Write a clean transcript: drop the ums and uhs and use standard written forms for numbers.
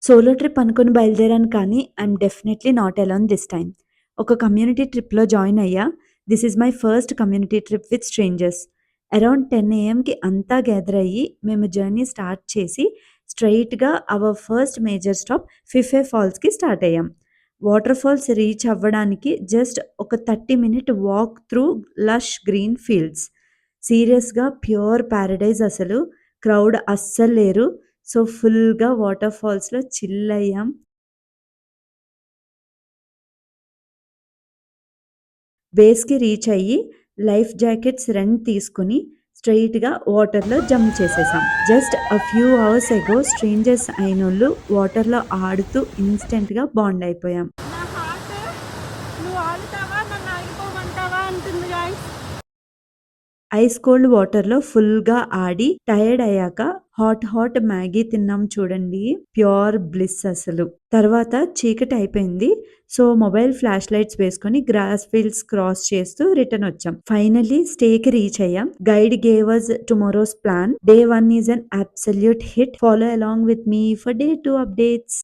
Solo trip అనుకుని బయలుదేరాను కానీ I'm definitely not alone this time. ఒక కమ్యూనిటీ ట్రిప్‌లో జాయిన్ అయ్యా. This is my first community trip with strangers. Around 10 ఏఎంకి అంతా గ్యాదర్ అయ్యి మేము జర్నీ స్టార్ట్ చేసి స్ట్రెయిట్‌గా అవర్ ఫస్ట్ మేజర్ స్టాప్ ఫిఫే ఫాల్స్‌కి స్టార్ట్ అయ్యాం. వాటర్ ఫాల్స్ రీచ్ అవ్వడానికి జస్ట్ ఒక 30 minute walk through lush green fields. సీరియస్‌గా ప్యూర్ పారడైజ్ అసలు. క్రౌడ్ అస్సలు లేరు. సో, ఫుల్‌గా వాటర్ ఫాల్స్‌లో చిల్ అయ్యాం. బేస్‌కి రీచ్ అయ్యి లైఫ్ జాకెట్స్ రెంట్ తీసుకొని స్ట్రెయిట్‌గా వాటర్‌లో జంప్ చేసేసాం. Just a few hours ago strangers అయినోళ్ళు వాటర్‌లో ఆడుతూ ఇన్‌స్టంట్‌గా బాండ్ అయిపోయాం. నా హార్ట్ నువ్వు ఆగుతావా నన్ను ఆగిపోమంటావా అంటుంది గాయ్స్. ఐస్ కోల్డ్ వాటర్‌లో ఫుల్‌గా ఆడి టైర్డ్ అయ్యాక హాట్ మ్యాగీ తిన్నాం చూడండి. ప్యూర్ బ్లిస్ అసలు. తర్వాత చీకటి అయిపోయింది. సో, మొబైల్ ఫ్లాష్ లైట్స్ వేసుకొని గ్రాస్ ఫీల్డ్స్ క్రాస్ చేస్తూ రిటర్న్ వచ్చాం. ఫైనల్లీ స్టేకి రీచ్ అయ్యాం. Guide gave us tomorrow's plan. Day 1 is an absolute hit. Follow along with me for day 2 updates.